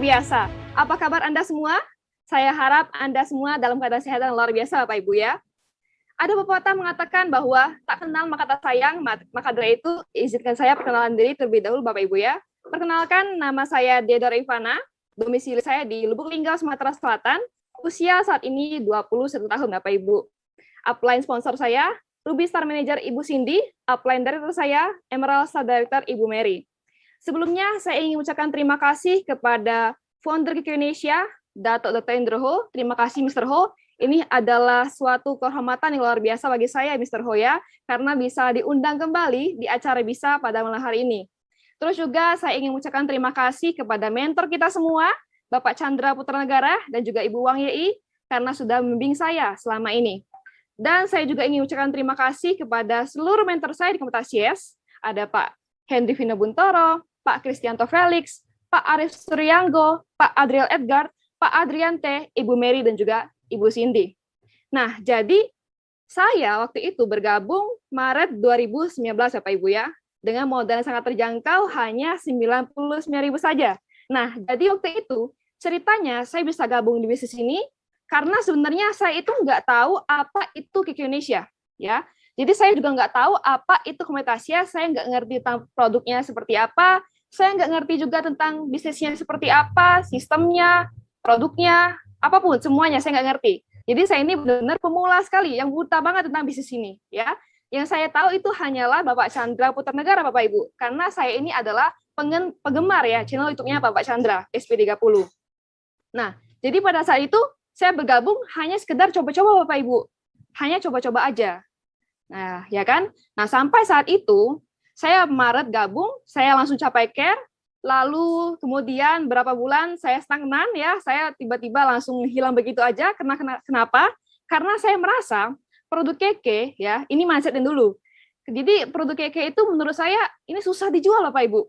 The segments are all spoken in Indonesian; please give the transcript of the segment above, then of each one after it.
biasa. Apa kabar Anda semua? Saya harap Anda semua dalam keadaan sehat dan luar biasa, Bapak Ibu ya. Ada pepatah mengatakan bahwa tak kenal maka tak sayang, maka dari itu izinkan saya perkenalan diri terlebih dahulu, Bapak Ibu ya. Perkenalkan, nama saya Deodora Ivana, domisili saya di Lubuk Linggau, Sumatera Selatan. Usia saat ini 21 tahun, Bapak Ibu. Upline sponsor saya, Ruby Star Manager Ibu Cindy, upline director saya, Emerald Star Director Ibu Mary. Sebelumnya, saya ingin mengucapkan terima kasih kepada founder KK Indonesia, Dato' Dr. Indro Ho. Terima kasih, Mr. Ho. Ini adalah suatu kehormatan yang luar biasa bagi saya, Mr. Ho ya, karena bisa diundang kembali di acara Bisa pada malam hari ini. Terus juga saya ingin mengucapkan terima kasih kepada mentor kita semua, Bapak Chandra Putra Negara dan juga Ibu Wang Yei, karena sudah membimbing saya selama ini. Dan saya juga ingin mengucapkan terima kasih kepada seluruh mentor saya di Komunitas YES, ada Pak Henry Vino Buntoro, Pak Kristianto Felix, Pak Arif Suryanggo, Pak Adriel Edgar, Pak Adriante, Ibu Mary, dan juga Ibu Cindy. Nah, jadi saya waktu itu bergabung Maret 2019, Bapak Ibu ya, dengan modal yang sangat terjangkau hanya 99.000 saja. Nah, jadi waktu itu ceritanya saya bisa gabung di bisnis ini karena sebenarnya saya itu nggak tahu apa itu KK Indonesia, ya. Jadi saya juga nggak tahu apa itu Komunitas, saya nggak ngerti tentang produknya seperti apa, saya nggak ngerti juga tentang bisnisnya seperti apa, sistemnya, produknya, apapun, semuanya saya nggak ngerti. Jadi saya ini benar-benar pemula sekali, yang buta banget tentang bisnis ini, ya. Yang saya tahu itu hanyalah Bapak Chandra Putra Negara, Bapak Ibu, karena saya ini adalah penggemar ya channel YouTube-nya Bapak Chandra, SP30. Nah, jadi pada saat itu saya bergabung hanya sekedar coba-coba, Bapak Ibu, hanya coba-coba aja. Nah, ya kan? Nah, sampai saat itu saya Maret gabung, saya langsung capai care. Lalu kemudian berapa bulan saya stagnan ya, saya tiba-tiba langsung hilang begitu aja. Kenapa? Karena saya merasa produk keke ya, ini mindsetin dulu. Jadi produk keke itu menurut saya ini susah dijual Bapak Ibu.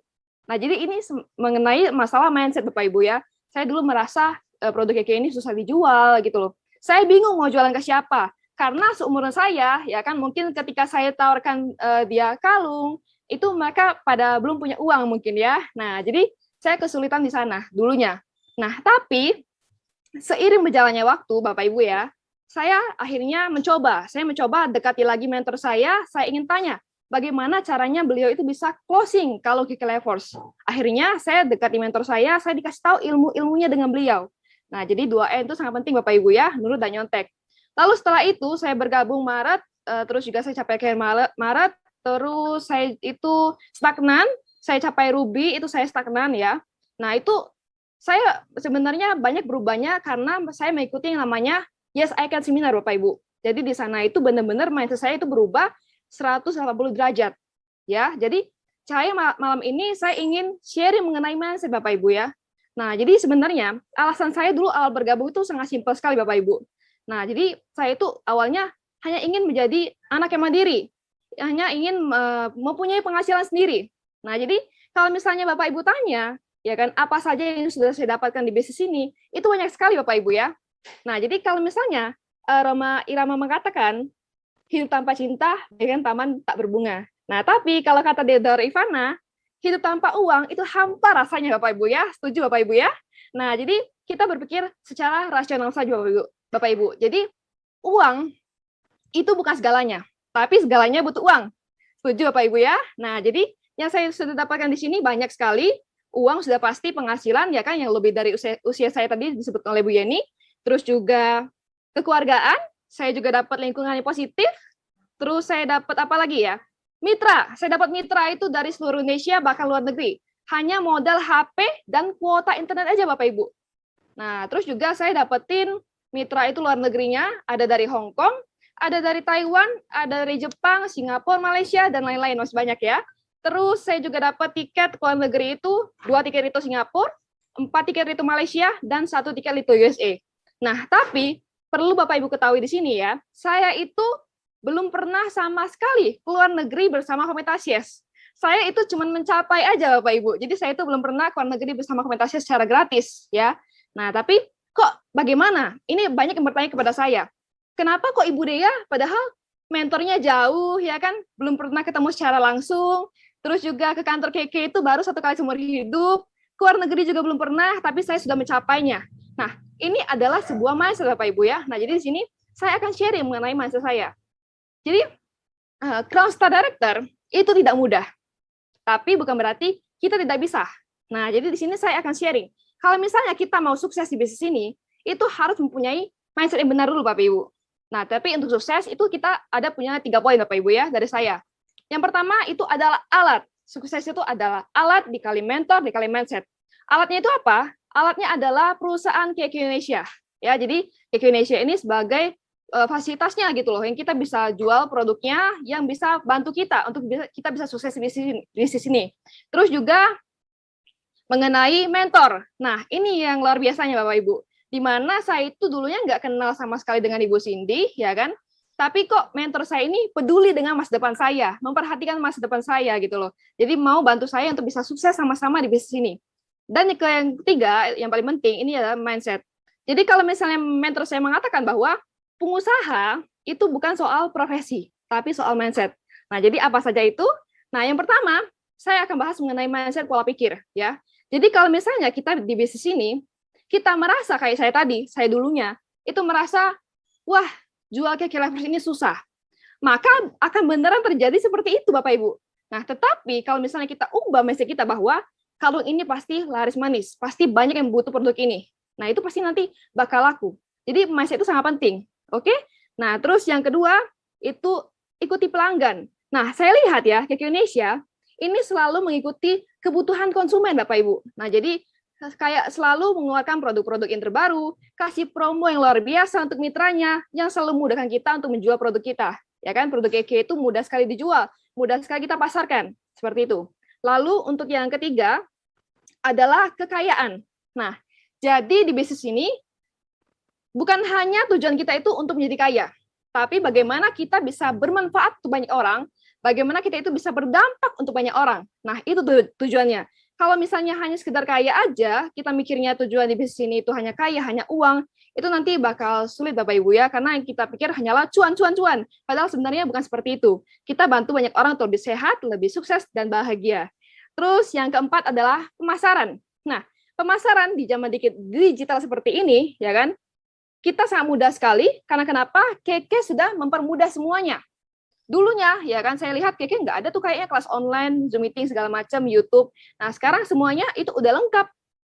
Nah, jadi ini mengenai masalah mindset Bapak Ibu ya. Saya dulu merasa produk keke ini susah dijual gitu loh. Saya bingung mau jualan ke siapa. Karena seumuran saya ya kan mungkin ketika saya tawarkan dia kalung itu mereka pada belum punya uang mungkin ya. Nah, jadi saya kesulitan di sana dulunya. Nah, tapi seiring berjalannya waktu, Bapak Ibu ya, saya akhirnya mencoba. Saya mencoba dekati lagi mentor saya ingin tanya, bagaimana caranya beliau itu bisa closing kalau Kiki Levers. Akhirnya saya dekati mentor saya dikasih tahu ilmu-ilmunya dengan beliau. Nah, jadi 2N itu sangat penting Bapak Ibu ya, nurut dan nyontek. Lalu setelah itu saya bergabung Maret, terus juga saya capai ke Maret, terus saya itu stagnan, saya capai Ruby, itu saya stagnan ya. Nah itu saya sebenarnya banyak berubahnya karena saya mengikuti yang namanya Yes I Can Seminar Bapak Ibu. Jadi di sana itu benar-benar mindset saya itu berubah 180 derajat. Ya, jadi saya malam ini saya ingin sharing mengenai mindset Bapak Ibu ya. Nah, jadi sebenarnya alasan saya dulu awal bergabung itu sangat simpel sekali Bapak Ibu. Nah, jadi saya itu awalnya hanya ingin menjadi anak yang mandiri, hanya ingin mempunyai penghasilan sendiri. Nah, jadi kalau misalnya Bapak Ibu tanya, ya kan, apa saja yang sudah saya dapatkan di bisnis ini, itu banyak sekali Bapak Ibu ya. Nah, jadi kalau misalnya Roma Irama mengatakan, hidup tanpa cinta, dengan taman tak berbunga. Nah, tapi kalau kata Deodora Ivana, hidup tanpa uang itu hampa rasanya Bapak Ibu ya. Setuju Bapak Ibu ya? Nah, jadi kita berpikir secara rasional saja Bapak Ibu. Jadi uang itu bukan segalanya, tapi segalanya butuh uang. Setuju Bapak Ibu ya? Nah, jadi yang saya sudah dapatkan di sini banyak sekali. Uang sudah pasti, penghasilan ya kan yang lebih dari usia saya tadi disebut oleh Bu Yeni. Terus juga kekeluargaan, saya juga dapat lingkungan yang positif. Terus saya dapat apa lagi ya? Mitra, saya dapat mitra itu dari seluruh Indonesia bahkan luar negeri. Hanya modal HP dan kuota internet aja Bapak Ibu. Nah, terus juga saya dapetin mitra itu luar negerinya, ada dari Hong Kong, ada dari Taiwan, ada dari Jepang, Singapura, Malaysia, dan lain-lain, masih banyak ya. Terus saya juga dapat tiket ke luar negeri itu, 2 tiket itu Singapura, 4 tiket itu Malaysia, dan 1 tiket itu USA. Nah, tapi perlu Bapak Ibu ketahui di sini ya, saya itu belum pernah sama sekali ke luar negeri bersama Komunitas YES. Saya itu cuma mencapai aja Bapak Ibu. Jadi saya itu belum pernah ke luar negeri bersama Komunitas YES secara gratis ya. Nah, tapi kok bagaimana? Ini banyak yang bertanya kepada saya. Kenapa kok Ibu Dea padahal mentornya jauh ya kan, belum pernah ketemu secara langsung, terus juga ke kantor KK itu baru 1 kali seumur hidup, keluar negeri juga belum pernah, tapi saya sudah mencapainya. Nah, ini adalah sebuah mindset Bapak Ibu ya. Nah, jadi di sini saya akan sharing mengenai mindset saya. Jadi, Crown Star Director itu tidak mudah, tapi bukan berarti kita tidak bisa. Nah, jadi di sini saya akan sharing. Kalau misalnya kita mau sukses di bisnis ini, itu harus mempunyai mindset yang benar dulu Bapak Ibu. Nah, tapi untuk sukses itu kita ada punya 3 poin Bapak Ibu ya dari saya. Yang pertama itu adalah alat. Sukses itu adalah alat dikali mentor dikali mindset. Alatnya itu apa? Alatnya adalah perusahaan KQ Indonesia. Ya, jadi KQ Indonesia ini sebagai fasilitasnya gitu loh, yang kita bisa jual produknya, yang bisa bantu kita untuk kita bisa sukses di bisnis ini. Terus juga mengenai mentor. Nah, ini yang luar biasanya Bapak Ibu. Di mana saya itu dulunya nggak kenal sama sekali dengan Ibu Cindy, ya kan? Tapi kok mentor saya ini peduli dengan masa depan saya, memperhatikan masa depan saya gitu loh. Jadi mau bantu saya untuk bisa sukses sama-sama di bisnis ini. Dan yang ketiga, yang paling penting, ini adalah mindset. Jadi kalau misalnya mentor saya mengatakan bahwa pengusaha itu bukan soal profesi, tapi soal mindset. Nah, jadi apa saja itu? Nah, yang pertama, saya akan bahas mengenai mindset pola pikir. Ya. Jadi kalau misalnya kita di bisnis ini, kita merasa kayak saya tadi, saya dulunya, itu merasa, wah, jual cake lovers ini susah, maka akan beneran terjadi seperti itu Bapak Ibu. Nah, tetapi kalau misalnya kita ubah mindset kita bahwa kalung ini pasti laris manis, pasti banyak yang butuh produk ini. Nah, itu pasti nanti bakal laku. Jadi mindset itu sangat penting. Oke? Nah, terus yang kedua itu ikuti pelanggan. Nah, saya lihat ya, KQ Indonesia ini selalu mengikuti kebutuhan konsumen Bapak Ibu. Nah, jadi kayak selalu mengeluarkan produk-produk yang terbaru, kasih promo yang luar biasa untuk mitranya, yang selalu memudahkan kita untuk menjual produk kita. Ya kan, produk KQ itu mudah sekali dijual, mudah sekali kita pasarkan, seperti itu. Lalu untuk yang ketiga adalah kekayaan. Nah, jadi di bisnis ini bukan hanya tujuan kita itu untuk menjadi kaya, tapi bagaimana kita bisa bermanfaat untuk banyak orang, bagaimana kita itu bisa berdampak untuk banyak orang. Nah, itu tujuannya. Kalau misalnya hanya sekedar kaya aja, kita mikirnya tujuan di bisnis ini itu hanya kaya, hanya uang, itu nanti bakal sulit Bapak Ibu ya, karena yang kita pikir hanyalah cuan. Padahal sebenarnya bukan seperti itu. Kita bantu banyak orang untuk lebih sehat, lebih sukses, dan bahagia. Terus yang keempat adalah pemasaran. Nah, pemasaran di zaman digital seperti ini, ya kan, kita sangat mudah sekali, karena kenapa? Keke sudah mempermudah semuanya. Dulunya, ya kan, saya lihat Keke nggak ada tuh kayaknya kelas online, Zoom meeting, segala macam, YouTube. Nah, sekarang semuanya itu udah lengkap.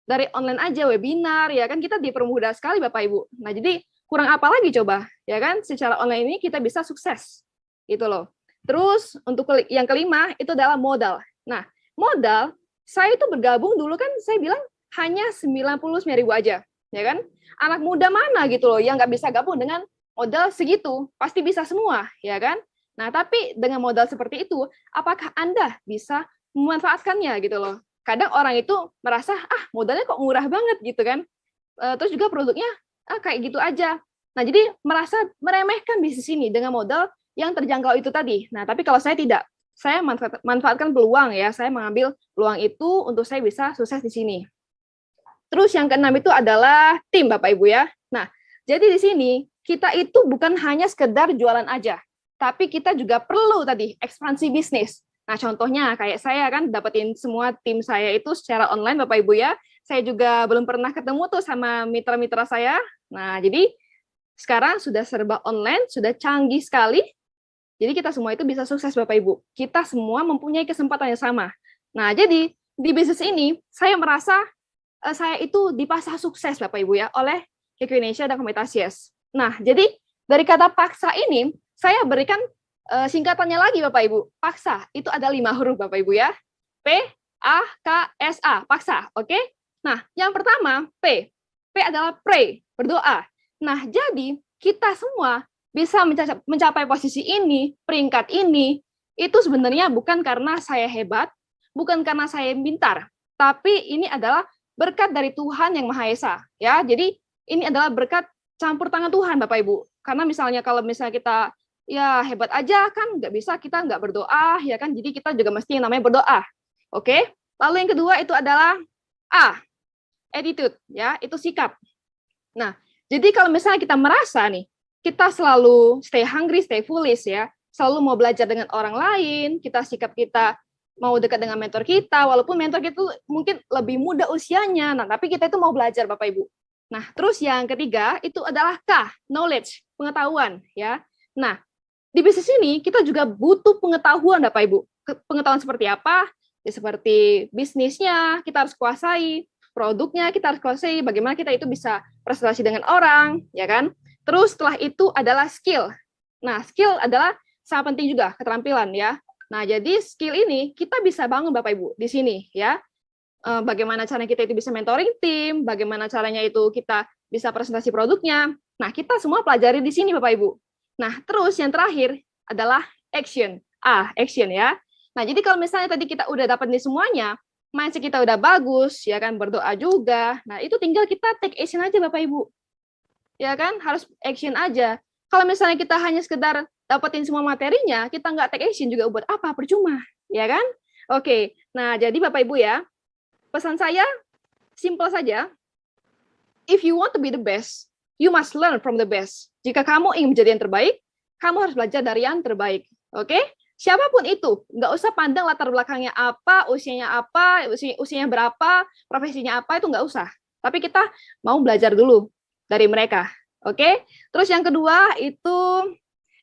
Dari online aja, webinar, ya kan, kita dipermudah sekali Bapak Ibu. Nah, jadi kurang apa lagi coba? Ya kan, secara online ini kita bisa sukses. Gitu loh. Terus, untuk yang kelima, itu adalah modal. Nah, modal, saya itu bergabung dulu kan, saya bilang, hanya 99.000 aja. Ya kan? Anak muda mana gitu loh, yang nggak bisa gabung dengan modal segitu? Pasti bisa semua, ya kan? Nah, tapi dengan modal seperti itu, apakah Anda bisa memanfaatkannya gitu loh? Kadang orang itu merasa, modalnya kok murah banget gitu kan. Terus juga produknya, kayak gitu aja. Nah, jadi merasa meremehkan bisnis ini dengan modal yang terjangkau itu tadi. Nah, tapi kalau saya tidak, saya manfaatkan peluang ya, saya mengambil peluang itu untuk saya bisa sukses di sini. Terus yang keenam itu adalah tim Bapak Ibu ya. Nah, jadi di sini kita itu bukan hanya sekedar jualan aja, tapi kita juga perlu tadi ekspansi bisnis. Nah, contohnya kayak saya kan dapetin semua tim saya itu secara online Bapak Ibu ya. Saya juga belum pernah ketemu tuh sama mitra-mitra saya. Nah, jadi sekarang sudah serba online, sudah canggih sekali. Jadi kita semua itu bisa sukses Bapak Ibu. Kita semua mempunyai kesempatan yang sama. Nah, jadi di bisnis ini saya merasa saya itu dipaksa sukses Bapak Ibu ya oleh KQ Indonesia dan Komunitas Yes. Nah, jadi dari kata paksa ini saya berikan singkatannya lagi Bapak Ibu. Paksa itu ada 5 huruf Bapak Ibu ya. PAKSA, paksa, oke? Nah, yang pertama P. P adalah pray, berdoa. Nah, jadi kita semua bisa mencapai posisi ini, peringkat ini, itu sebenarnya bukan karena saya hebat, bukan karena saya pintar, tapi ini adalah berkat dari Tuhan yang Maha Esa, ya. Jadi ini adalah berkat campur tangan Tuhan, Bapak Ibu. Karena misalnya kalau misalnya kita ya hebat aja kan nggak bisa, kita nggak berdoa, ya kan. Jadi kita juga mesti yang namanya berdoa, oke? Lalu yang kedua itu adalah A, attitude, ya, itu sikap. Nah, jadi kalau misalnya kita merasa nih, kita selalu stay hungry, stay foolish, ya, selalu mau belajar dengan orang lain, sikap kita mau dekat dengan mentor kita, walaupun mentor kita tuh mungkin lebih muda usianya. Nah, tapi kita itu mau belajar, Bapak Ibu. Nah, terus yang ketiga itu adalah K, knowledge, pengetahuan, ya. Nah, di bisnis ini kita juga butuh pengetahuan, Bapak Ibu. Pengetahuan seperti apa? Ya, seperti bisnisnya kita harus kuasai, produknya kita harus kuasai, bagaimana kita itu bisa presentasi dengan orang, ya kan? Terus setelah itu adalah skill. Nah, skill adalah sangat penting juga, keterampilan, ya. Nah, jadi skill ini kita bisa bangun, Bapak Ibu, di sini, ya. Bagaimana caranya kita itu bisa mentoring tim, bagaimana caranya itu kita bisa presentasi produknya. Nah, kita semua pelajari di sini, Bapak Ibu. Nah, terus yang terakhir adalah action. Action, ya. Nah, jadi kalau misalnya tadi kita udah dapat nih semuanya, mindset kita udah bagus, ya kan, berdoa juga. Nah, itu tinggal kita take action aja, Bapak Ibu. Ya kan, harus action aja. Kalau misalnya kita hanya sekedar dapetin semua materinya, kita nggak take action juga buat apa? Percuma, ya kan? Oke, nah jadi Bapak Ibu ya, pesan saya simple saja. If you want to be the best, you must learn from the best. Jika kamu ingin menjadi yang terbaik, kamu harus belajar dari yang terbaik. Oke? Siapapun itu, nggak usah pandang latar belakangnya apa, usianya berapa, profesinya apa, itu nggak usah. Tapi kita mau belajar dulu dari mereka. Oke? Terus yang kedua itu,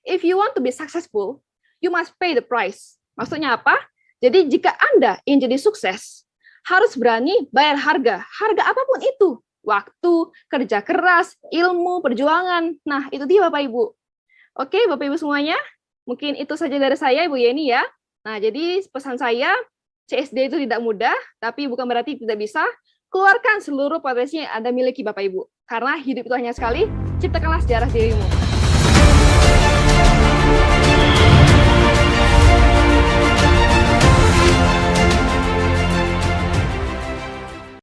if you want to be successful, you must pay the price. Maksudnya apa? Jadi jika Anda ingin jadi sukses, harus berani bayar harga. Harga apapun itu. Waktu, kerja keras, ilmu, perjuangan. Nah, itu dia Bapak Ibu. Oke, Bapak Ibu semuanya. Mungkin itu saja dari saya, Ibu Yeni ya. Nah, jadi pesan saya, CSD itu tidak mudah, tapi bukan berarti tidak bisa. Keluarkan seluruh potensi yang Anda miliki, Bapak Ibu. Karena hidup itu hanya sekali, ciptakanlah sejarah dirimu.